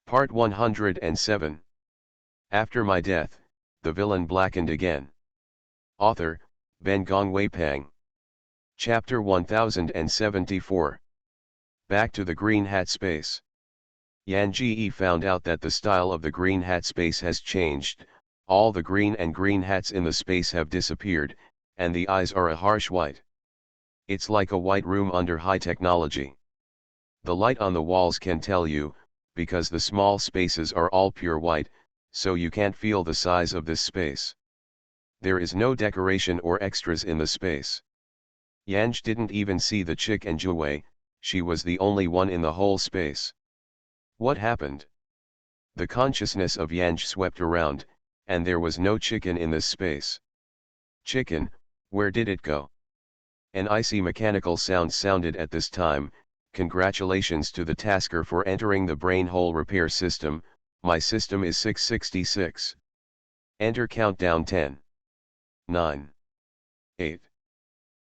Part 107. After my death, the villain blackened again. Author, Ben Gongwei Pang. Chapter 1074. Back to the Green Hat Space. Yan Ji found out that the style of the Green Hat Space has changed, all the green and green hats in the space have disappeared, and the eyes are a harsh white. It's like a white room under high technology. The light on the walls can tell you, because the small spaces are all pure white, so you can't feel the size of this space. There is no decoration or extras in the space. Yanj didn't even see the chick and Juwei, she was the only one in the whole space. What happened? The consciousness of Yanj swept around, and there was no chicken in this space. Chicken, where did it go? An icy mechanical sound sounded at this time. Congratulations to the tasker for entering the brain hole repair system, my system is 666. Enter countdown 10. 9. 8.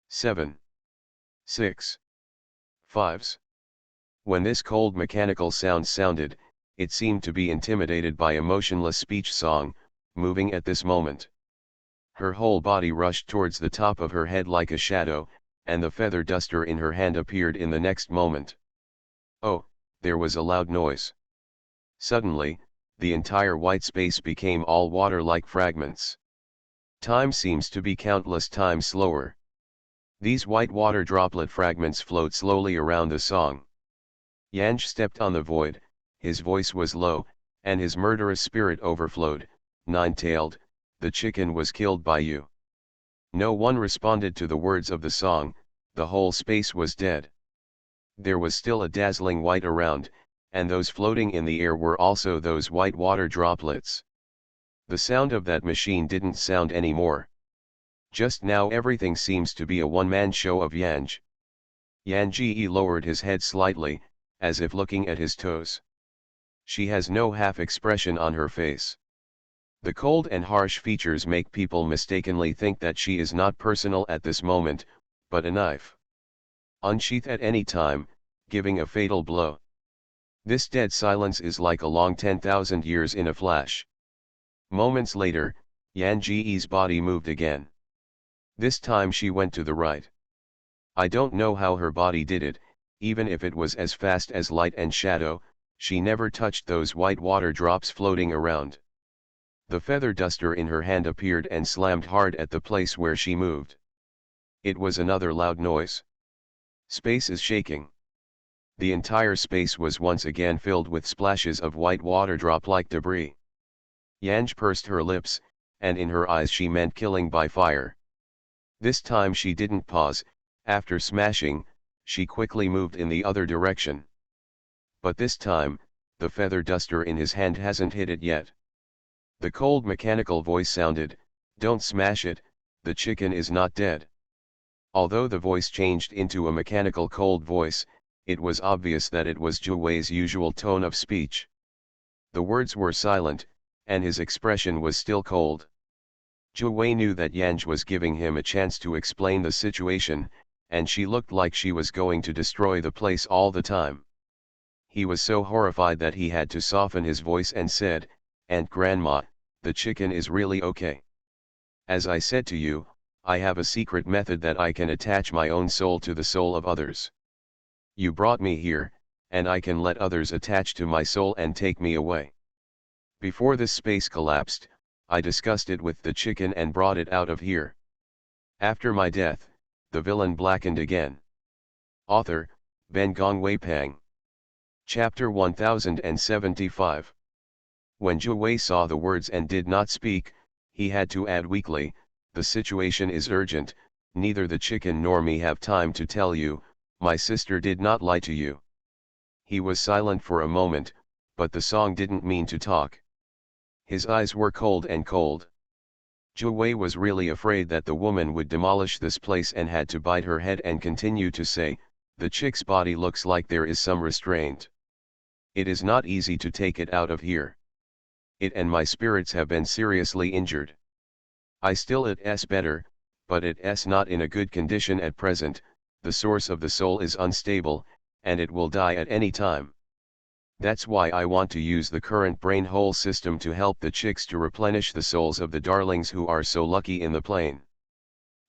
7. 6. 5s. When this cold mechanical sound sounded, it seemed to be intimidated by a motionless speech song, moving at this moment. Her whole body rushed towards the top of her head like a shadow, and the feather duster in her hand appeared in the next moment. Oh, there was a loud noise. Suddenly, the entire white space became all water like fragments. Time seems to be countless times slower. These white water droplet fragments float slowly around the song. Yanj stepped on the void, his voice was low, and his murderous spirit overflowed. Nine-tailed, the chicken was killed by you. No one responded to the words of the song, the whole space was dead. There was still a dazzling white around, and those floating in the air were also those white water droplets. The sound of that machine didn't sound anymore. Just now everything seems to be a one-man show of Yanj. Yan Ji lowered his head slightly, as if looking at his toes. She has no half-expression on her face. The cold and harsh features make people mistakenly think that she is not personal at this moment, but a knife. Unsheath at any time, giving a fatal blow. This dead silence is like a long 10,000 years in a flash. Moments later, Yan Ji's body moved again. This time she went to the right. I don't know how her body did it, even if it was as fast as light and shadow, she never touched those white water drops floating around. The feather duster in her hand appeared and slammed hard at the place where she moved. It was another loud noise. Space is shaking. The entire space was once again filled with splashes of white water drop-like debris. Yanj pursed her lips, and in her eyes she meant killing by fire. This time she didn't pause. After smashing, she quickly moved in the other direction. But this time, the feather duster in his hand hasn't hit it yet. The cold mechanical voice sounded, "Don't smash it, the chicken is not dead." Although the voice changed into a mechanical cold voice, it was obvious that it was Juwei's usual tone of speech. The words were silent, and his expression was still cold. Juwei knew that Yanj was giving him a chance to explain the situation, and she looked like she was going to destroy the place all the time. He was so horrified that he had to soften his voice and said, "Aunt Grandma, the chicken is really okay. As I said to you, I have a secret method that I can attach my own soul to the soul of others. You brought me here, and I can let others attach to my soul and take me away. Before this space collapsed, I discussed it with the chicken and brought it out of here. After my death, the villain blackened again." Author, Ben Gongwei Pang. Chapter 1075. When Juwei saw the words and did not speak, he had to add weakly, "The situation is urgent, neither the chicken nor me have time to tell you, my sister did not lie to you." He was silent for a moment, but the song didn't mean to talk. His eyes were cold and cold. Juwei was really afraid that the woman would demolish this place and had to bite her head and continue to say, "The chick's body looks like there is some restraint. It is not easy to take it out of here. It and my spirits have been seriously injured. I still it's better, but it's not in a good condition at present, the source of the soul is unstable, and it will die at any time. That's why I want to use the current brain hole system to help the chicks to replenish the souls of the darlings who are so lucky in the plane.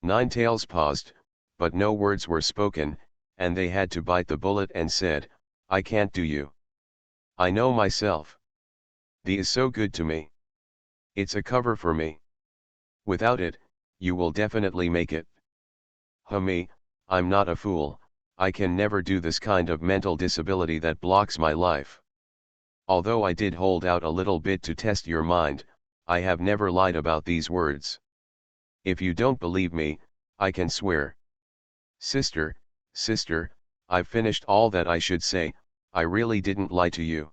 Ninetails paused, but no words were spoken, and they had to bite the bullet and said, I can't do you. I know myself. The is so good to me. It's a cover for me. Without it, you will definitely make it. Me, I'm not a fool, I can never do this kind of mental disability that blocks my life. Although I did hold out a little bit to test your mind, I have never lied about these words. If you don't believe me, I can swear. Sister, I've finished all that I should say, I really didn't lie to you.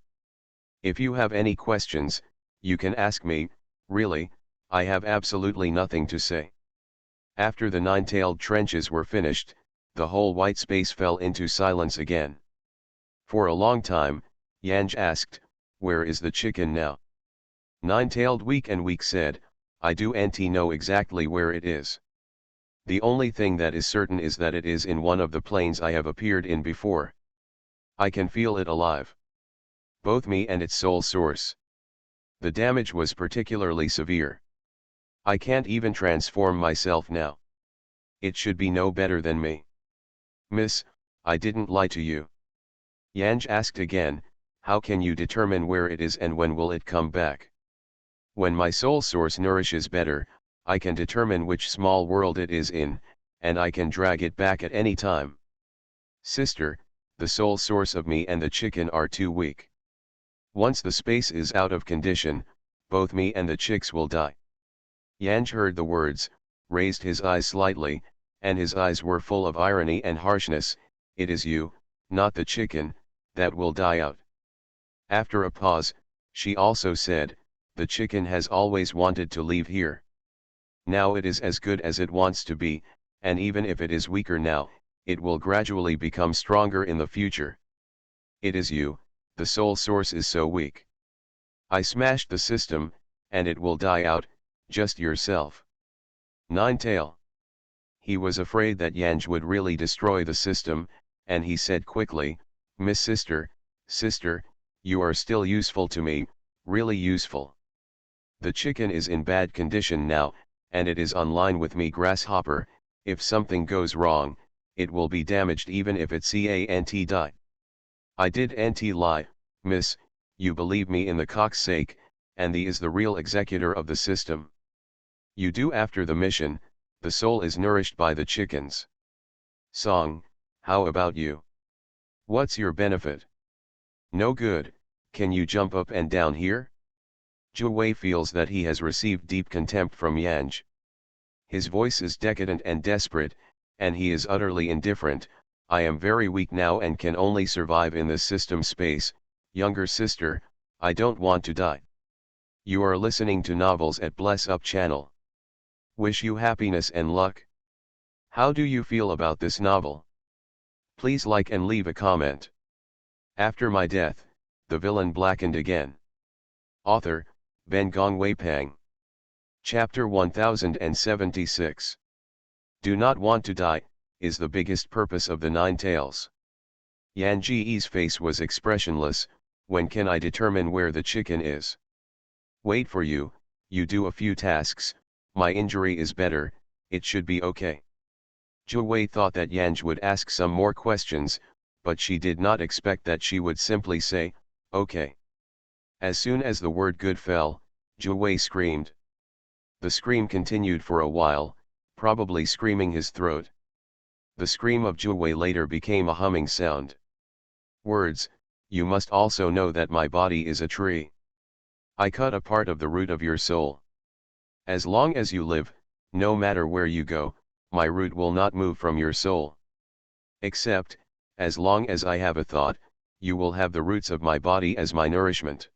If you have any questions, you can ask me, really, I have absolutely nothing to say. After the nine-tailed trenches were finished, the whole white space fell into silence again. For a long time, Yanj asked, where is the chicken now? Nine-tailed weak said, I do know exactly where it is. The only thing that is certain is that it is in one of the planes I have appeared in before. I can feel it alive. Both me and its soul source. The damage was particularly severe. I can't even transform myself now. It should be no better than me. Miss, I didn't lie to you. Yanj asked again, how can you determine where it is and when will it come back? When my soul source nourishes better, I can determine which small world it is in, and I can drag it back at any time. Sister, the soul source of me and the chicken are too weak. Once the space is out of condition, both me and the chicks will die. Yanj heard the words, raised his eyes slightly, and his eyes were full of irony and harshness. It is you, not the chicken, that will die out. After a pause, she also said, the chicken has always wanted to leave here. Now it is as good as it wants to be, and even if it is weaker now, it will gradually become stronger in the future. It is you, the soul source is so weak. I smashed the system, and it will die out, just yourself. Nine-tail. He was afraid that Yanj would really destroy the system, and he said quickly, Miss Sister, you are still useful to me, really useful. The chicken is in bad condition now, and it is online with me Grasshopper. If something goes wrong, it will be damaged even if it can't die. I didn't lie, miss, you believe me in the cock's sake, and the is the real executor of the system. You do after the mission, the soul is nourished by the chickens. Song, how about you? What's your benefit? No good, can you jump up and down here? Zhu Wei feels that he has received deep contempt from Yanj. His voice is decadent and desperate, and he is utterly indifferent. I am very weak now and can only survive in this system space. Younger sister, I don't want to die. You are listening to novels at Bless Up channel. Wish you happiness and luck. How do you feel about this novel? Please like and leave a comment. After my death, the villain blackened again. Author, Ben Gong Wei Pang. Chapter 1076. Do not want to die, is the biggest purpose of the Nine Tails. Yan Ji's face was expressionless. When can I determine where the chicken is? Wait for you, you do a few tasks, my injury is better, it should be okay. Zhu Wei thought that Yanj would ask some more questions, but she did not expect that she would simply say, okay. As soon as the word good fell, Zhu Wei screamed. The scream continued for a while, probably screaming his throat. The scream of Zhu Wei later became a humming sound. Words, you must also know that my body is a tree. I cut a part of the root of your soul. As long as you live, no matter where you go, my root will not move from your soul. Except, as long as I have a thought, you will have the roots of my body as my nourishment.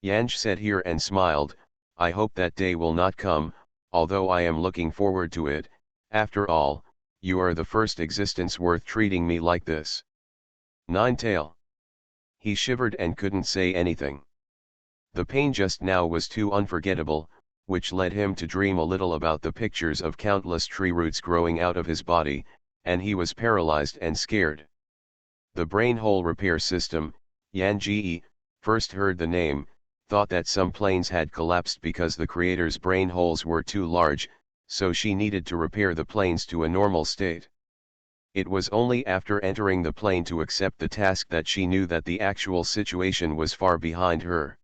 Yanj sat here and smiled. I hope that day will not come, although I am looking forward to it. After all, you are the first existence worth treating me like this. Nine-tail. He shivered and couldn't say anything. The pain just now was too unforgettable, which led him to dream a little about the pictures of countless tree roots growing out of his body, and he was paralyzed and scared. The brain hole repair system, Yan Ji, first heard the name, thought that some planes had collapsed because the creator's brain holes were too large, so she needed to repair the planes to a normal state. It was only after entering the plane to accept the task that she knew that the actual situation was far behind her.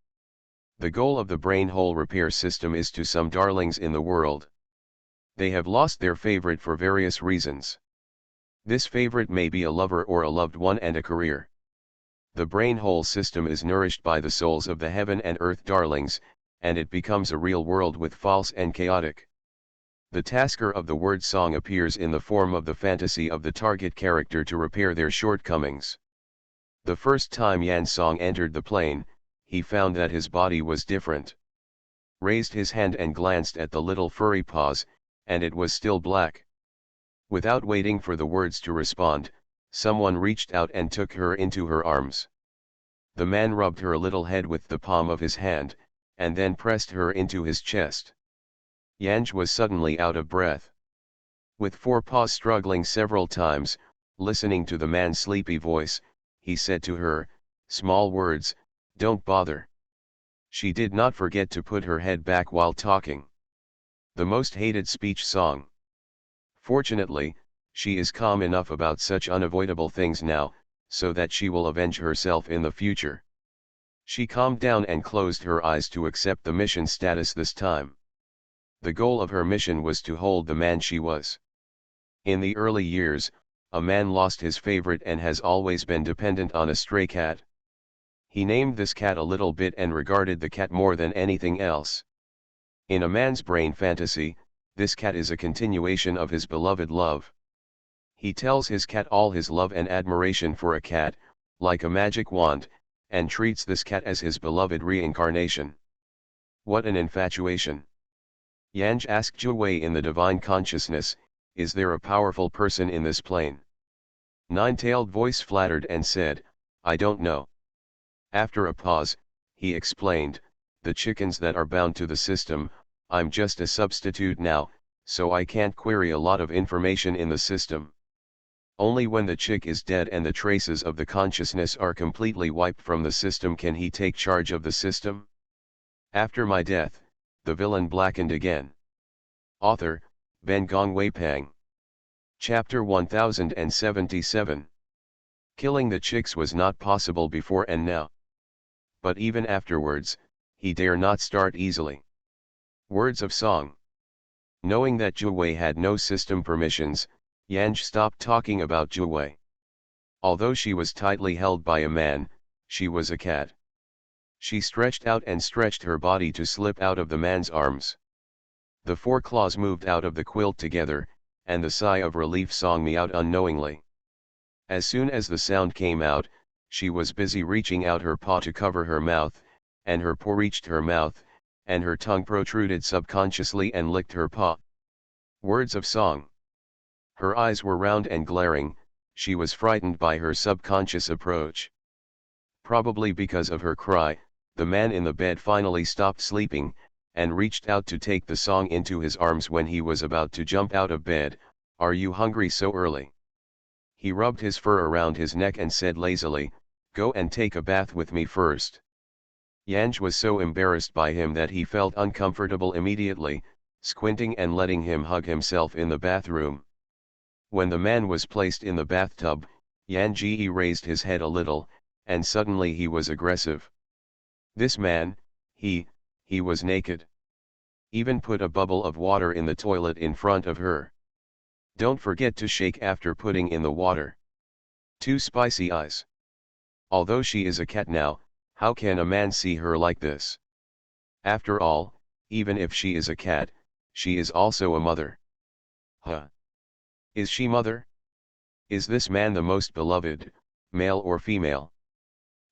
The goal of the brain hole repair system is to some darlings in the world. They have lost their favorite for various reasons. This favorite may be a lover or a loved one and a career. The brain hole system is nourished by the souls of the heaven and earth darlings, and it becomes a real world with false and chaotic. The tasker of the word song appears in the form of the fantasy of the target character to repair their shortcomings. The first time Yan Song entered the plane, he found that his body was different. Raised his hand and glanced at the little furry paws, and it was still black. Without waiting for the words to respond, someone reached out and took her into her arms. The man rubbed her little head with the palm of his hand, and then pressed her into his chest. Yanj was suddenly out of breath. With forepaws struggling several times, listening to the man's sleepy voice, he said to her, "Small words, don't bother." She did not forget to put her head back while talking. The most hated speech song. Fortunately, she is calm enough about such unavoidable things now, so that she will avenge herself in the future. She calmed down and closed her eyes to accept the mission status this time. The goal of her mission was to hold the man she was. In the early years, a man lost his favorite and has always been dependent on a stray cat. He named this cat a little bit and regarded the cat more than anything else. In a man's brain fantasy, this cat is a continuation of his beloved love. He tells his cat all his love and admiration for a cat, like a magic wand, and treats this cat as his beloved reincarnation. What an infatuation! Yanj asked Jiwei in the divine consciousness, "Is there a powerful person in this plane?" Nine-tailed voice flattered and said, "I don't know." After a pause, he explained, "The chickens that are bound to the system, I'm just a substitute now, so I can't query a lot of information in the system. Only when the chick is dead and the traces of the consciousness are completely wiped from the system can he take charge of the system. After my death, the villain blackened again." Author, Ben Gong Weipang. Chapter 1077. Killing the chicks was not possible before and now. But even afterwards, he dare not start easily. Words of song. Knowing that Jiwei had no system permissions, Yanj stopped talking about Jiwei. Although she was tightly held by a man, she was a cat. She stretched out and stretched her body to slip out of the man's arms. The four claws moved out of the quilt together, and the sigh of relief song meowed unknowingly. As soon as the sound came out, she was busy reaching out her paw to cover her mouth, and her paw reached her mouth, and her tongue protruded subconsciously and licked her paw. Words of song. Her eyes were round and glaring, she was frightened by her subconscious approach. Probably because of her cry, the man in the bed finally stopped sleeping, and reached out to take the song into his arms when he was about to jump out of bed. "Are you hungry so early?" He rubbed his fur around his neck and said lazily, "Go and take a bath with me first." Yanj was so embarrassed by him that he felt uncomfortable immediately, squinting and letting him hug himself in the bathroom. When the man was placed in the bathtub, Yanji raised his head a little, and suddenly he was aggressive. This man, he was naked. Even put a bubble of water in the toilet in front of her. Don't forget to shake after putting in the water. Two spicy eyes. Although she is a cat now, how can a man see her like this? After all, even if she is a cat, she is also a mother. Huh? Is she mother? Is this man the most beloved, male or female?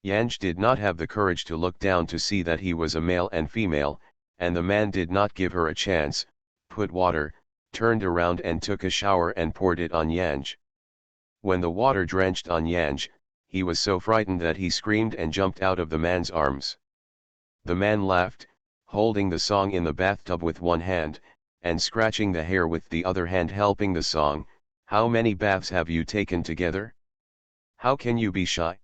Yanj did not have the courage to look down to see that he was a male and female, and the man did not give her a chance, put water, turned around and took a shower and poured it on Yanj. When the water drenched on Yanj, he was so frightened that he screamed and jumped out of the man's arms. The man laughed, holding the song in the bathtub with one hand, and scratching the hair with the other hand helping the song. "How many baths have you taken together? How can you be shy?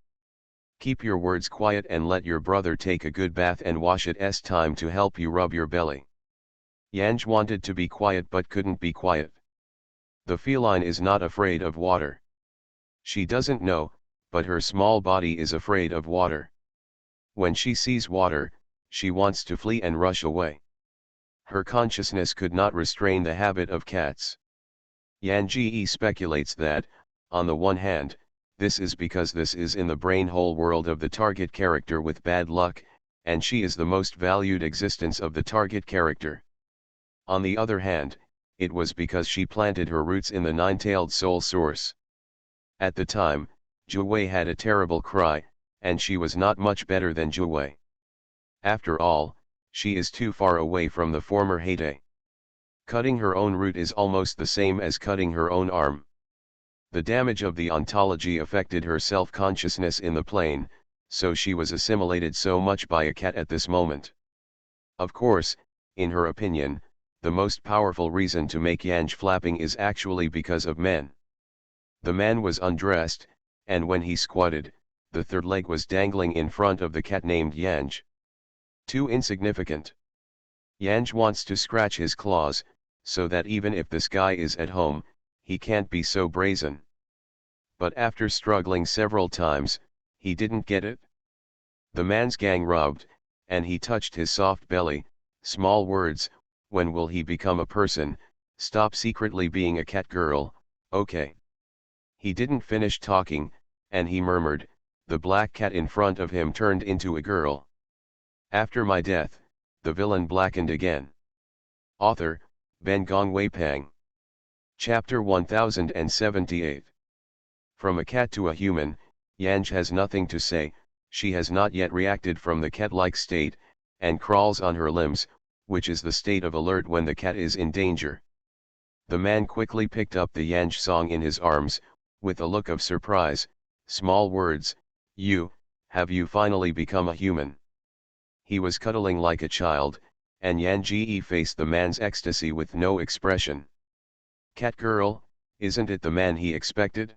Keep your words quiet and let your brother take a good bath and wash it. S time to help you rub your belly. Yanj wanted to be quiet but couldn't be quiet. The feline is not afraid of water. She doesn't know, but her small body is afraid of water. When she sees water, she wants to flee and rush away. Her consciousness could not restrain the habit of cats. Yan Ji speculates that, on the one hand, this is because this is in the brain hole world of the target character with bad luck, and she is the most valued existence of the target character. On the other hand, it was because she planted her roots in the nine-tailed soul source. At the time, Juwei had a terrible cry, and she was not much better than Juwei. After all, she is too far away from the former heyday. Cutting her own root is almost the same as cutting her own arm. The damage of the ontology affected her self-consciousness in the plane, so she was assimilated so much by a cat at this moment. Of course, in her opinion, the most powerful reason to make Yanj flapping is actually because of men. The man was undressed, and when he squatted, the third leg was dangling in front of the cat named Yanj. Too insignificant. Yanj wants to scratch his claws, so that even if this guy is at home, he can't be so brazen. But after struggling several times, he didn't get it. The man's gang rubbed, and he touched his soft belly. Small words, when will he become a person? Stop secretly being a cat girl, okay. He didn't finish talking, and he murmured, the black cat in front of him turned into a girl. After my death, the villain blackened again. Author, Ben Gong Wei Pang. Chapter 1078. From a cat to a human, Yanj has nothing to say. She has not yet reacted from the cat-like state, and crawls on her limbs, which is the state of alert when the cat is in danger. The man quickly picked up the Yanj song in his arms, with a look of surprise. Small words, have you finally become a human? He was cuddling like a child, and Yan Ji faced the man's ecstasy with no expression. Cat girl, isn't it the man he expected?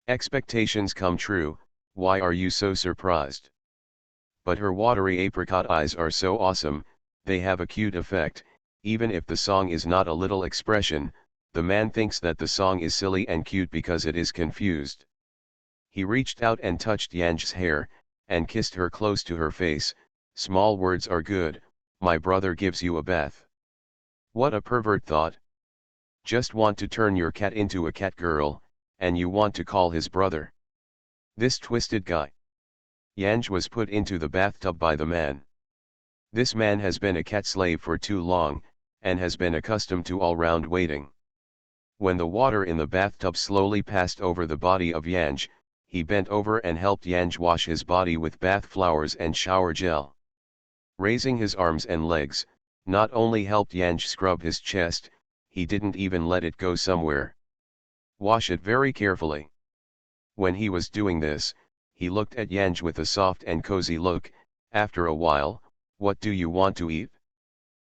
Expectations come true, why are you so surprised? But her watery apricot eyes are so awesome, they have a cute effect. Even if the song is not a little expression, the man thinks that the song is silly and cute because it is confused. He reached out and touched Yanj's hair, and kissed her close to her face. Small words are good, my brother gives you a bath. What a pervert thought. Just want to turn your cat into a cat girl, and you want to call his brother. This twisted guy. Yanj was put into the bathtub by the man. This man has been a cat slave for too long, and has been accustomed to all-round waiting. When the water in the bathtub slowly passed over the body of Yanj, he bent over and helped Yanj wash his body with bath flowers and shower gel. Raising his arms and legs, not only helped Yanj scrub his chest, he didn't even let it go somewhere. Wash it very carefully. When he was doing this, he looked at Yanj with a soft and cozy look. After a while, what do you want to eat?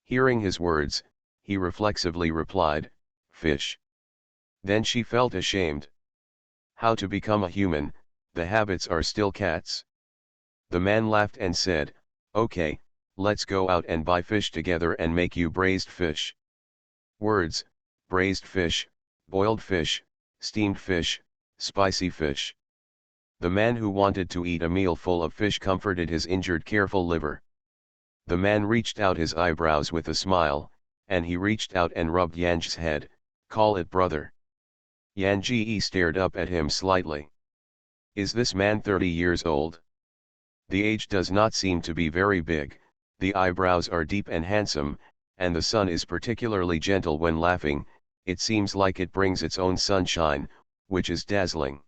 Hearing his words, he reflexively replied, fish. Then she felt ashamed. How to become a human, the habits are still cats. The man laughed and said, okay, let's go out and buy fish together and make you braised fish. Words, braised fish, boiled fish, steamed fish, spicy fish. The man who wanted to eat a meal full of fish comforted his injured careful liver. The man reached out his eyebrows with a smile, and he reached out and rubbed Yanj's head. Call it brother. Yan Ji stared up at him slightly. Is this man 30 years old? The age does not seem to be very big, the eyebrows are deep and handsome, and the sun is particularly gentle when laughing. It seems like it brings its own sunshine, which is dazzling.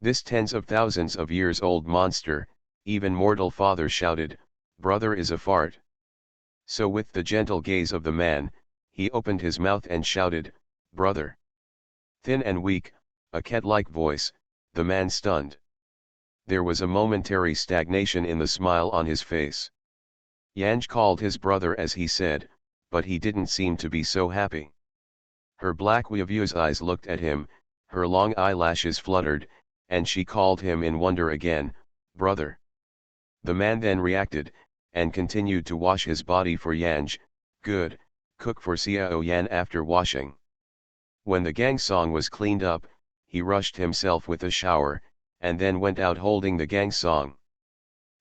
This tens of thousands of years old monster, even mortal father shouted, brother is a fart. So with the gentle gaze of the man, he opened his mouth and shouted, brother. Thin and weak, a cat-like voice, the man stunned. There was a momentary stagnation in the smile on his face. Yanj called his brother as he said, but he didn't seem to be so happy. Her black Weavu's eyes looked at him, her long eyelashes fluttered, and she called him in wonder again, brother. The man then reacted, and continued to wash his body for Yanj, good, cook for Xiao Yan after washing. When the gang song was cleaned up, he rushed himself with a shower, and then went out holding the gang song.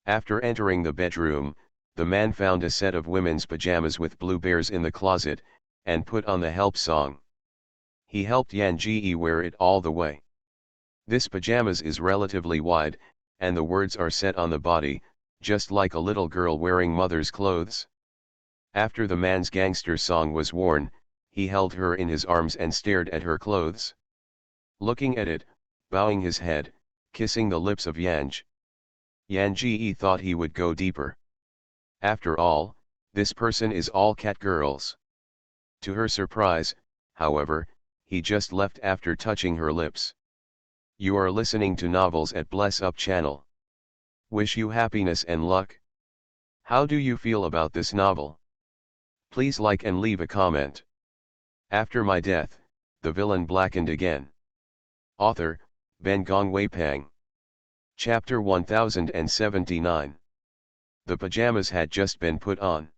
After entering the bedroom, the man found a set of women's pajamas with blue bears in the closet, and put on the help song. He helped Yan Ji wear it all the way. This pajamas is relatively wide, and the words are set on the body, just like a little girl wearing mother's clothes. After the man's gangster song was worn, he held her in his arms and stared at her clothes. Looking at it, bowing his head, kissing the lips of Yanj. Yan Ji thought he would go deeper. After all, this person is all cat girls. To her surprise, however, he just left after touching her lips. You are listening to novels at Bless Up channel. Wish you happiness and luck. How do you feel about this novel? Please like and leave a comment. After my death, the villain blackened again. Author, Ben Gong Wei Pang. Chapter 1079. The pajamas had just been put on.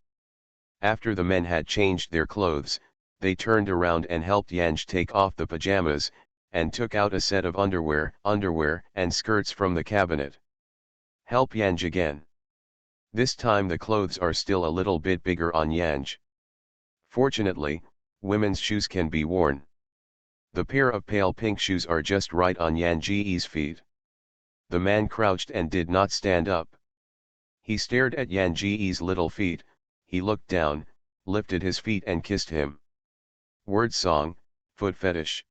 After the men had changed their clothes, they turned around and helped Yanj take off the pajamas, and took out a set of underwear and skirts from the cabinet. Help Yanj again. This time the clothes are still a little bit bigger on Yanj. Fortunately, women's shoes can be worn. The pair of pale pink shoes are just right on Yan Ji's feet. The man crouched and did not stand up. He stared at Yan Ji's little feet, he looked down, lifted his feet and kissed him. Word song, foot fetish.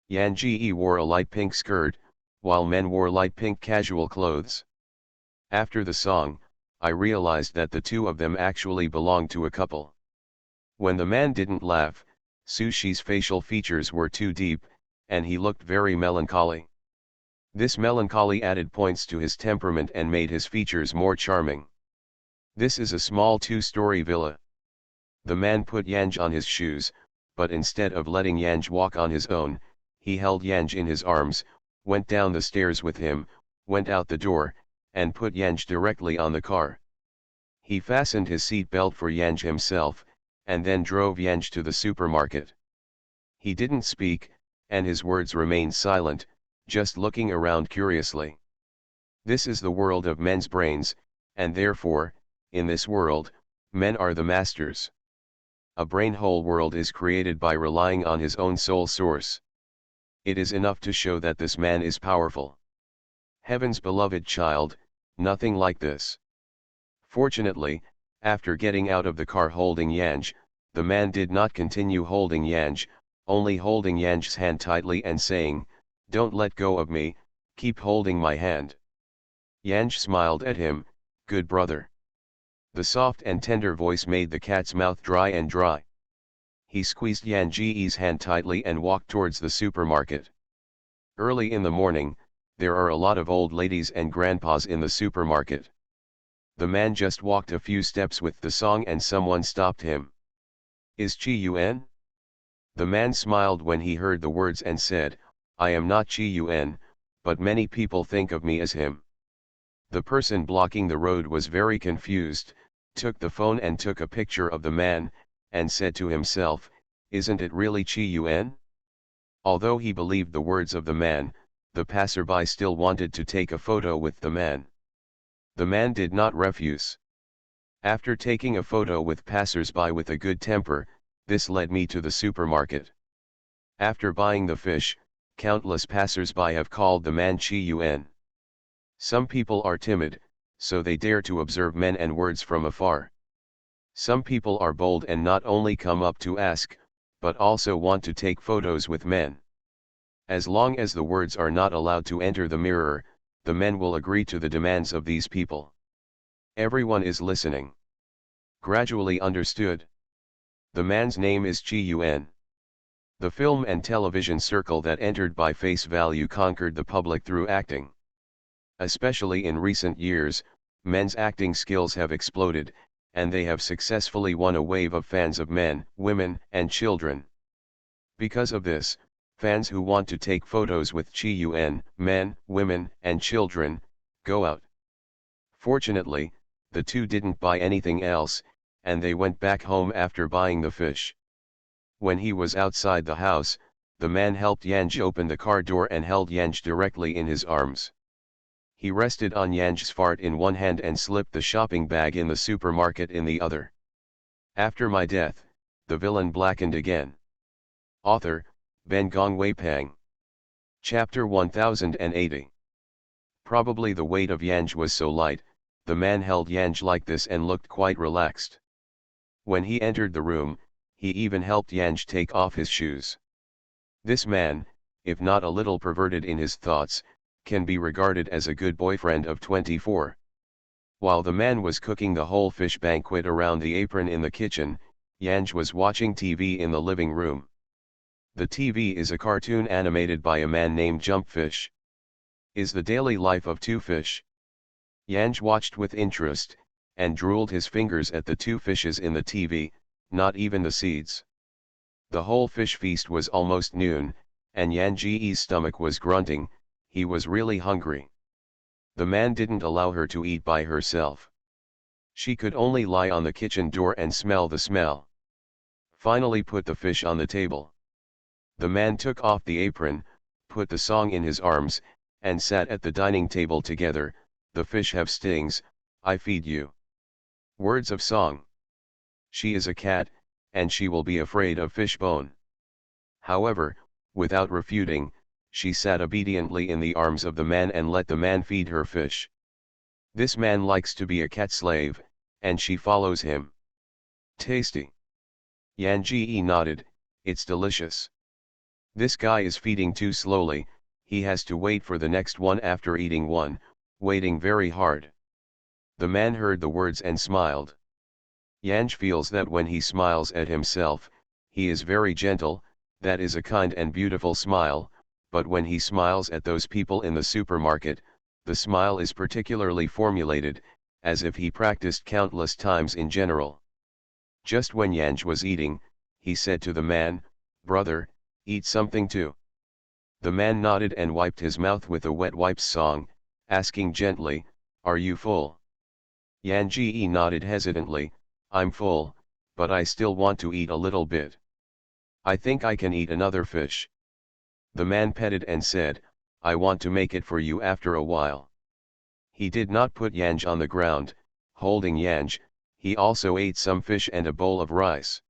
Yan Ji wore a light pink skirt, while men wore light pink casual clothes. After the song, I realized that the two of them actually belonged to a couple. When the man didn't laugh, Sushi's facial features were too deep, and he looked very melancholy. This melancholy added points to his temperament and made his features more charming. This is a small two-story villa. The man put Yanj on his shoes, but instead of letting Yanj walk on his own, he held Yanj in his arms, went down the stairs with him, went out the door, and put Yanj directly on the car. He fastened his seat belt for Yanj himself, and then drove Yanj to the supermarket. He didn't speak, and his words remained silent, just looking around curiously. This is the world of men's brains, and therefore, in this world, men are the masters. A brain-hole world is created by relying on his own soul source. It is enough to show that this man is powerful. Heaven's beloved child, nothing like this. Fortunately, after getting out of the car holding Yanj, the man did not continue holding Yanj, only holding Yanj's hand tightly and saying, "Don't let go of me, keep holding my hand." Yanj smiled at him, "Good brother." The soft and tender voice made the cat's mouth dry and dry. He squeezed Yan Ji's hand tightly and walked towards the supermarket. Early in the morning, there are a lot of old ladies and grandpas in the supermarket. The man just walked a few steps with the song and someone stopped him. "Is Chi Yuan?" The man smiled when he heard the words and said, "I am not Chi Yuan, but many people think of me as him." The person blocking the road was very confused, took the phone and took a picture of the man, and said to himself, "Isn't it really Chi Yuan?" Although he believed the words of the man, the passerby still wanted to take a photo with the man. The man did not refuse. After taking a photo with passersby with a good temper, this led me to the supermarket. After buying the fish, countless passersby have called the man Chi Yuan. Some people are timid, so they dare to observe men and words from afar. Some people are bold and not only come up to ask, but also want to take photos with men. As long as the words are not allowed to enter the mirror, the men will agree to the demands of these people. Everyone is listening. Gradually understood. The man's name is Chi Yuan. The film and television circle that entered by face value conquered the public through acting. Especially in recent years, men's acting skills have exploded, and they have successfully won a wave of fans of men, women, and children. Because of this, fans who want to take photos with Chi Yuan, men, women, and children, go out. Fortunately, the two didn't buy anything else, and they went back home after buying the fish. When he was outside the house, the man helped Yanj open the car door and held Yanj directly in his arms. He rested on Yanj's fart in one hand and slipped the shopping bag in the supermarket in the other. After my death, the villain blackened again. Author, Ben Gong Wei Pang. Chapter 1080. Probably the weight of Yanj was so light, the man held Yanj like this and looked quite relaxed. When he entered the room, he even helped Yanj take off his shoes. This man, if not a little perverted in his thoughts, can be regarded as a good boyfriend of 24. While the man was cooking the whole fish banquet around the apron in the kitchen, Yanj was watching TV in the living room. The TV is a cartoon animated by a man named Jumpfish. Is the daily life of two fish. Yanj watched with interest, and drooled his fingers at the two fishes in the TV, not even the seeds. The whole fish feast was almost noon, and Yanji's stomach was grunting. He was really hungry. The man didn't allow her to eat by herself. She could only lie on the kitchen door and smell the smell. Finally put the fish on the table. The man took off the apron, put the song in his arms, and sat at the dining table together. The fish have stings, I feed you. Words of song. She is a cat, and she will be afraid of fish bone. However, without refuting, she sat obediently in the arms of the man and let the man feed her fish. This man likes to be a cat slave, and she follows him. Tasty. Yanji nodded, it's delicious. This guy is feeding too slowly, he has to wait for the next one after eating one, waiting very hard. The man heard the words and smiled. Yanj feels that when he smiles at himself, he is very gentle, that is a kind and beautiful smile, but when he smiles at those people in the supermarket, the smile is particularly formulated, as if he practiced countless times in general. Just when Yanj was eating, he said to the man, "Brother, eat something too." The man nodded and wiped his mouth with a wet wipes song, asking gently, "Are you full?" Yanji nodded hesitantly, "I'm full, but I still want to eat a little bit. I think I can eat another fish." The man petted and said, "I want to make it for you after a while." He did not put Yanj on the ground. Holding Yanj, he also ate some fish and a bowl of rice.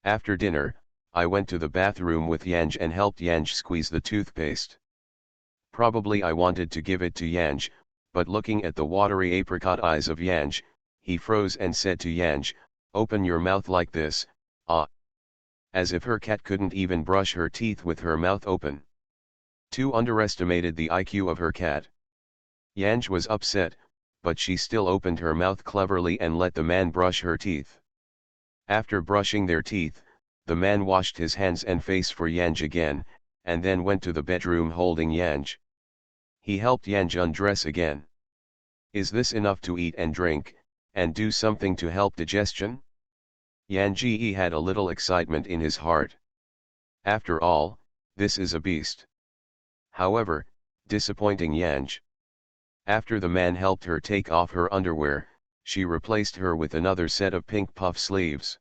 After dinner, I went to the bathroom with Yanj and helped Yanj squeeze the toothpaste. Probably I wanted to give it to Yanj, but looking at the watery apricot eyes of Yanj, he froze and said to Yanj, "Open your mouth like this, ah." As if her cat couldn't even brush her teeth with her mouth open. Too underestimated the IQ of her cat. Yanj was upset, but she still opened her mouth cleverly and let the man brush her teeth. After brushing their teeth, the man washed his hands and face for Yanj again, and then went to the bedroom holding Yanj. He helped Yanj undress again. Is this enough to eat and drink, and do something to help digestion? Yanji had a little excitement in his heart. After all, this is a beast. However, disappointing Yanj. After the man helped her take off her underwear, she replaced her with another set of pink puff sleeves.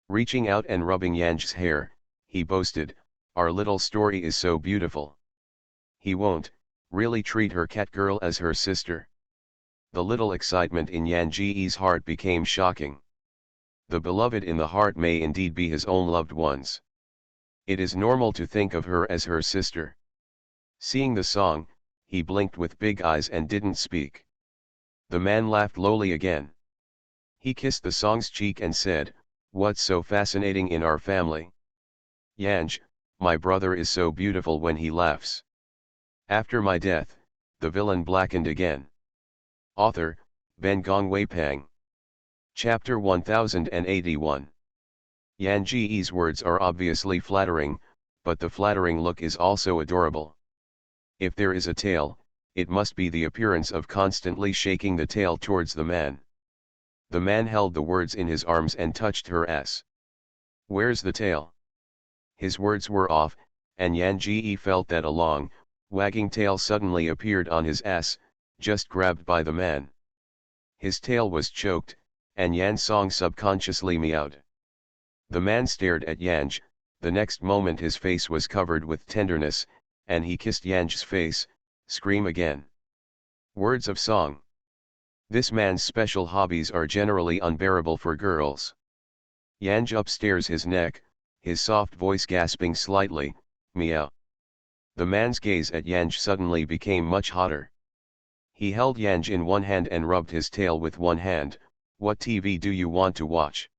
Reaching out and rubbing Yanj's hair, he boasted, "Our little story is so beautiful." He won't really treat her cat girl as her sister. The little excitement in Yanji's heart became shocking. The beloved in the heart may indeed be his own loved ones. It is normal to think of her as her sister. Seeing the song, he blinked with big eyes and didn't speak. The man laughed lowly again. He kissed the song's cheek and said, "What's so fascinating in our family? Yanj, my brother is so beautiful when he laughs." After my death, the villain blackened again. Author, Ben Gong Wei Pang. Chapter 1081. Yanji's words are obviously flattering, but the flattering look is also adorable. If there is a tail, it must be the appearance of constantly shaking the tail towards the man. The man held the words in his arms and touched her ass. "Where's the tail?" His words were off, and Yanji felt that a long, wagging tail suddenly appeared on his ass, just grabbed by the man. His tail was choked, and Yan Song subconsciously meowed. The man stared at Yanj. The next moment his face was covered with tenderness, and he kissed Yanj's face. Scream again. Words of song. This man's special hobbies are generally unbearable for girls. Yanj upstairs his neck, his soft voice gasping slightly, meow. The man's gaze at Yanj suddenly became much hotter. He held Yanj in one hand and rubbed his tail with one hand. What TV do you want to watch?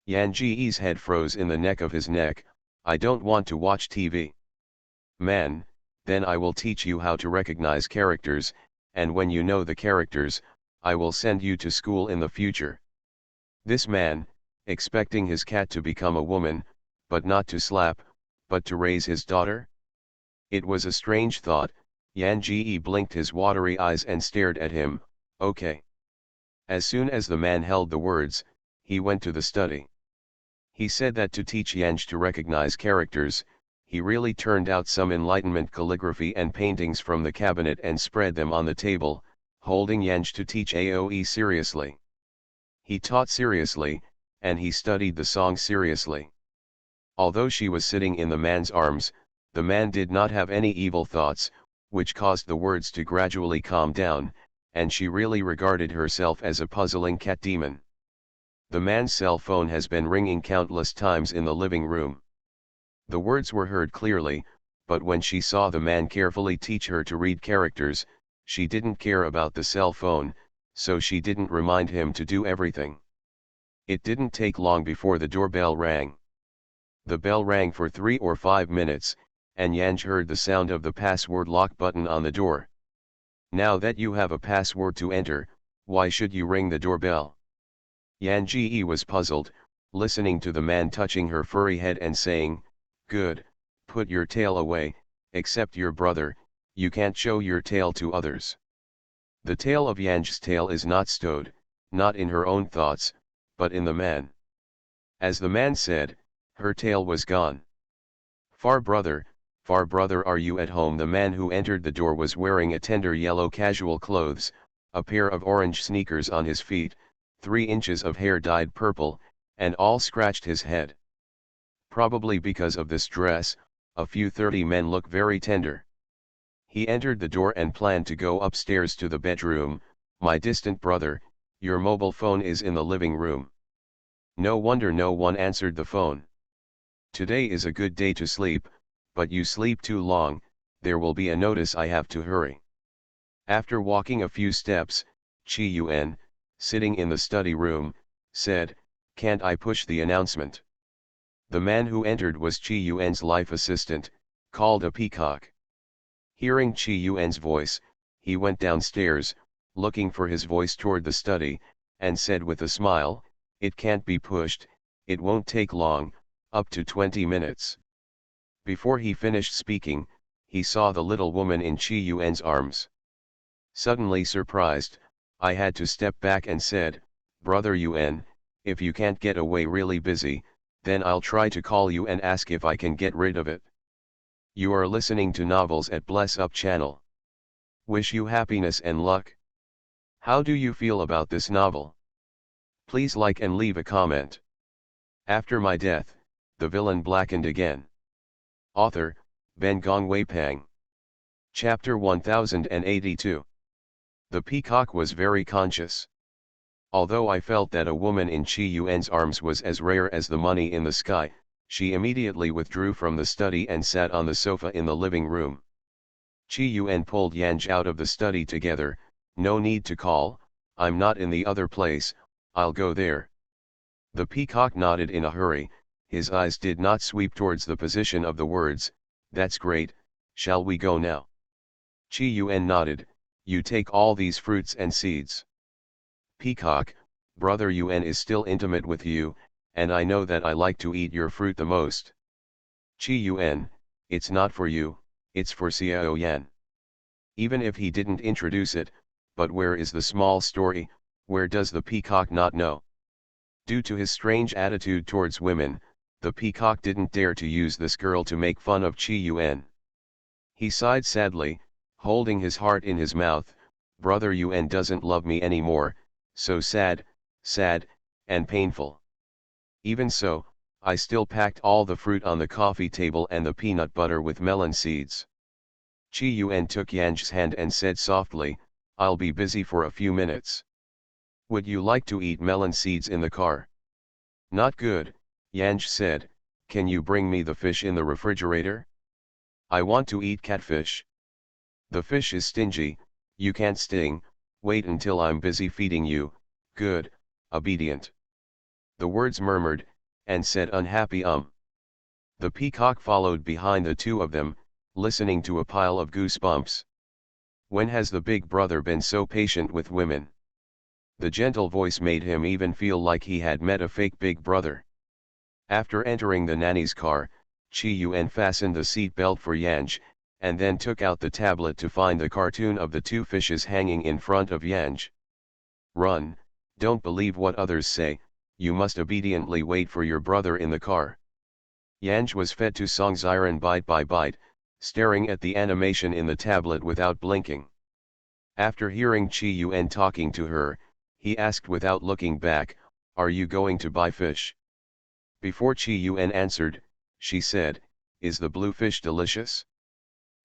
Yanji's head froze in the neck of his neck. I don't want to watch TV. Man, then I will teach you how to recognize characters, and when you know the characters, I will send you to school in the future. This man, expecting his cat to become a woman, but not to slap, but to raise his daughter? It was a strange thought. Yanji blinked his watery eyes and stared at him. Okay. As soon as the man held the words, he went to the study. He said that to teach Yanj to recognize characters, he really turned out some Enlightenment calligraphy and paintings from the cabinet and spread them on the table, holding Yanj to teach AOE seriously. He taught seriously, and he studied the song seriously. Although she was sitting in the man's arms, the man did not have any evil thoughts, which caused the words to gradually calm down, and she really regarded herself as a puzzling cat demon. The man's cell phone has been ringing countless times in the living room. The words were heard clearly, but when she saw the man carefully teach her to read characters, she didn't care about the cell phone, so she didn't remind him to do everything. It didn't take long before the doorbell rang. The bell rang for 3 or 5 minutes, and Yanj heard the sound of the password lock button on the door. Now that you have a password to enter, why should you ring the doorbell? Yanji was puzzled, listening to the man touching her furry head and saying, "Good, put your tail away, except your brother, you can't show your tail to others." The tail of Yanj's tail is not stowed, not in her own thoughts, but in the man. As the man said, her tail was gone. Far brother, are you at home?" The man who entered the door was wearing a tender yellow casual clothes, a pair of orange sneakers on his feet, 3 inches of hair dyed purple, and all scratched his head. Probably because of this dress, a few 30 men look very tender. He entered the door and planned to go upstairs to the bedroom. "My distant brother, your mobile phone is in the living room." No wonder no one answered the phone. "Today is a good day to sleep, but you sleep too long, there will be a notice I have to hurry." After walking a few steps, Chi Yuan, sitting in the study room, said, "Can't I push the announcement?" The man who entered was Chi Yuan's life assistant, called a Peacock. Hearing Chi Yuan's voice, he went downstairs, looking for his voice toward the study, and said with a smile, "It can't be pushed, it won't take long, up to 20 minutes. Before he finished speaking, he saw the little woman in Chi Yuan's arms. Suddenly surprised, I had to step back and said, "Brother Yuan, if you can't get away really busy, then I'll try to call you and ask if I can get rid of it." You are listening to Novels at Bless Up channel. Wish you happiness and luck. How do you feel about this novel? Please like and leave a comment. After my death, the villain blackened again. Author, Ben Gong Wei Pang. Chapter 1082. The peacock was very conscious. Although I felt that a woman in Chi Yuan's arms was as rare as the money in the sky, she immediately withdrew from the study and sat on the sofa in the living room. Chi Yuan pulled Yanj out of the study together. "No need to call, I'm not in the other place, I'll go there." The peacock nodded in a hurry, his eyes did not sweep towards the position of the words, "That's great, shall we go now?" Chi Yuan nodded, "You take all these fruits and seeds." Peacock, Brother Yuan is still intimate with you, and I know that I like to eat your fruit the most. Chi Yuan, it's not for you, it's for Xiao Yan. Even if he didn't introduce it, but where is the small story, where does the peacock not know? Due to his strange attitude towards women, the peacock didn't dare to use this girl to make fun of Chi Yuan. He sighed sadly, holding his heart in his mouth. "Brother Yuan doesn't love me anymore, so sad, sad, and painful. Even so, I still packed all the fruit on the coffee table and the peanut butter with melon seeds. Chi Yuan took Yan's hand and said softly, "I'll be busy for a few minutes. Would you like to eat melon seeds in the car?" "Not good," Yang said, "can you bring me the fish in the refrigerator? I want to eat catfish." "The fish is stingy, you can't sting, wait until I'm busy feeding you." "Good, obedient." The words murmured, and said unhappy The peacock followed behind the two of them, listening to a pile of goosebumps. When has the big brother been so patient with women? The gentle voice made him even feel like he had met a fake big brother. After entering the nanny's car, Chi Yuan fastened the seat belt for Yanj, and then took out the tablet to find the cartoon of the two fishes hanging in front of Yanj. "Run, don't believe what others say, you must obediently wait for your brother in the car." Yanj was fed to song siren bite by bite, staring at the animation in the tablet without blinking. After hearing Chi Yuan talking to her, he asked without looking back, "Are you going to buy fish?" Before Chi Yuan answered, she said, "Is the blue fish delicious?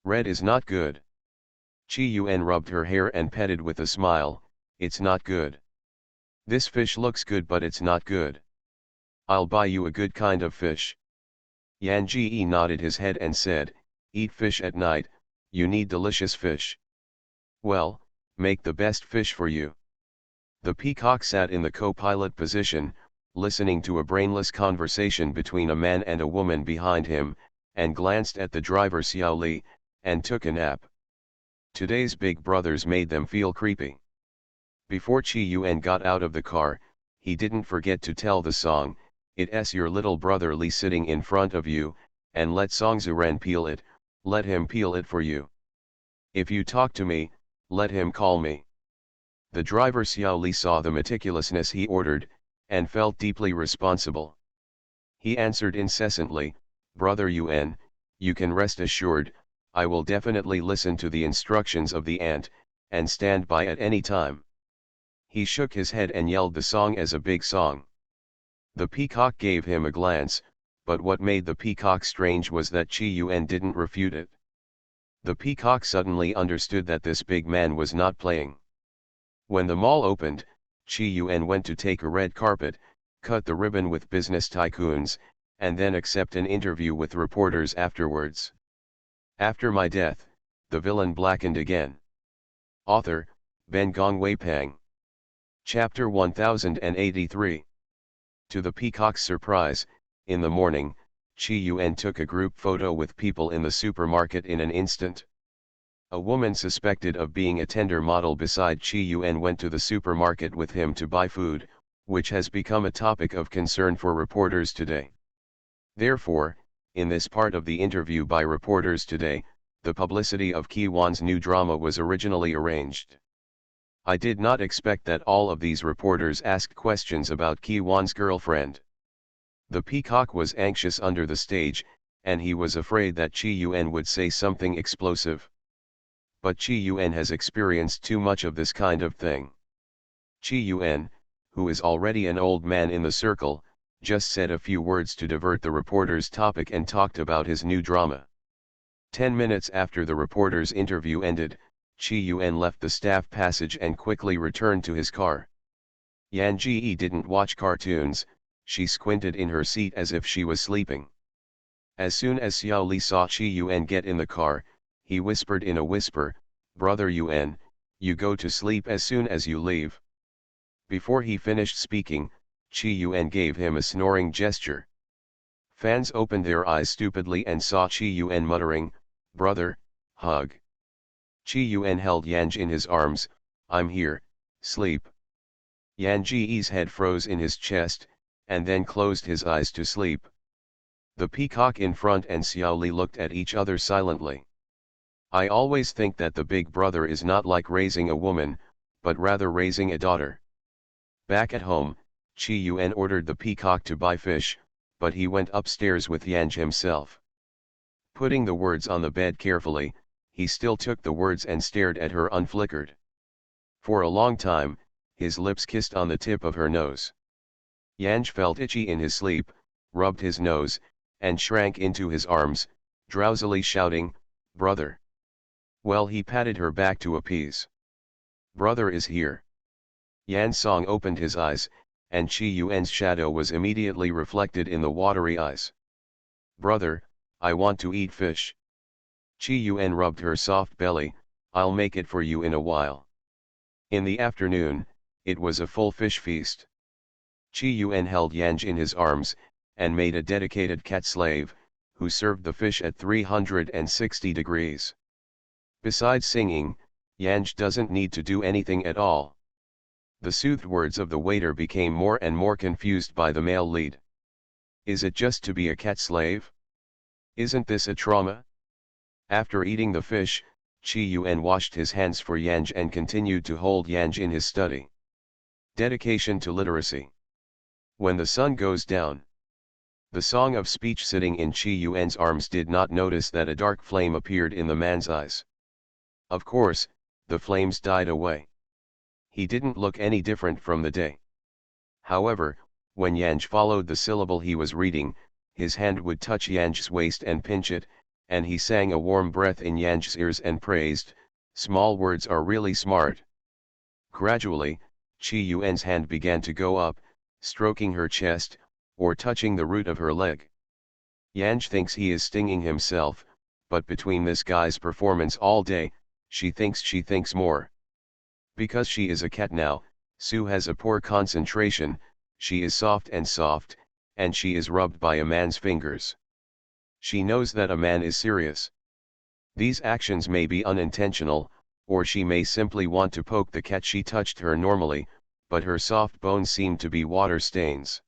Red is not good." Chi Yuan rubbed her hair and petted with a smile, "It's not good. This fish looks good but it's not good. I'll buy you a good kind of fish." Yan Ji nodded his head and said, "Eat fish at night, you need delicious fish." "Well, make the best fish for you." The peacock sat in the co-pilot position, listening to a brainless conversation between a man and a woman behind him, and glanced at the driver Xiao Li, and took a nap. Today's big brothers made them feel creepy. Before Chi Yuan got out of the car, he didn't forget to tell the song, "It's your little brother Li sitting in front of you, and let Song Zuren peel it, let him peel it for you. If you talk to me, let him call me." The driver Xiao Li saw the meticulousness he ordered, and felt deeply responsible. He answered incessantly, "Brother Yuan, you can rest assured, I will definitely listen to the instructions of the ant, and stand by at any time." He shook his head and yelled the song as a big song. The peacock gave him a glance, but what made the peacock strange was that Chi Yuan didn't refute it. The peacock suddenly understood that this big man was not playing. When the mall opened, Chi Yuan went to take a red carpet, cut the ribbon with business tycoons, and then accept an interview with reporters afterwards. After my death, the villain blackened again. Author, Ben Gong Weipang. Chapter 1083. To the peacock's surprise, in the morning, Chi Yuan took a group photo with people in the supermarket in an instant. A woman suspected of being a tender model beside Chi Yuan went to the supermarket with him to buy food, which has become a topic of concern for reporters today. Therefore, in this part of the interview by reporters today, the publicity of Ki Wan's new drama was originally arranged. I did not expect that all of these reporters asked questions about Ki Wan's girlfriend. The peacock was anxious under the stage, and he was afraid that Chi Yuan would say something explosive. But Chi Yuan has experienced too much of this kind of thing. Chi Yuan, who is already an old man in the circle, just said a few words to divert the reporter's topic and talked about his new drama. 10 minutes after the reporter's interview ended, Chi Yuan left the staff passage and quickly returned to his car. Yan Ji didn't watch cartoons, she squinted in her seat as if she was sleeping. As soon as Xiao Li saw Chi Yuan get in the car, he whispered in a whisper, "Brother Yuan, you go to sleep as soon as you leave." Before he finished speaking, Chi Yuan gave him a snoring gesture. Fans opened their eyes stupidly and saw Chi Yuan muttering, "Brother, hug." Chi Yuan held Yanj in his arms, "I'm here, sleep." Yan Ji's head froze in his chest, and then closed his eyes to sleep. The peacock in front and Xiao Li looked at each other silently. I always think that the big brother is not like raising a woman, but rather raising a daughter. Back at home, Chi Yuan ordered the peacock to buy fish, but he went upstairs with Yanj himself. Putting the words on the bed carefully, he still took the words and stared at her unflickered. For a long time, his lips kissed on the tip of her nose. Yanj felt itchy in his sleep, rubbed his nose, and shrank into his arms, drowsily shouting, "Brother." Well, he patted her back to appease. "Brother is here." Yan Song opened his eyes, and Chi Yuan's shadow was immediately reflected in the watery eyes. "Brother, I want to eat fish." Chi Yuan rubbed her soft belly. "I'll make it for you in a while." In the afternoon, it was a full fish feast. Chi Yuan held Yanj in his arms, and made a dedicated cat slave, who served the fish at 360 degrees. Besides singing, Yanj doesn't need to do anything at all. The soothed words of the waiter became more and more confused by the male lead. Is it just to be a cat slave? Isn't this a trauma? After eating the fish, Chi Yuan washed his hands for Yanj and continued to hold Yanj in his study. Dedication to literacy. When the sun goes down. The song of speech sitting in Chi Yuan's arms did not notice that a dark flame appeared in the man's eyes. Of course, the flames died away. He didn't look any different from the day. However, when Yanj followed the syllable he was reading, his hand would touch Yanj's waist and pinch it, and he sang a warm breath in Yanj's ears and praised, "Small words are really smart." Gradually, Chi Yuan's hand began to go up, stroking her chest, or touching the root of her leg. Yanj thinks he is stinging himself, but between this guy's performance all day, she thinks more. Because she is a cat now, Sue has a poor concentration, she is soft, and she is rubbed by a man's fingers. She knows that a man is serious. These actions may be unintentional, or she may simply want to poke the cat. She touched her normally, but her soft bones seemed to be water stains.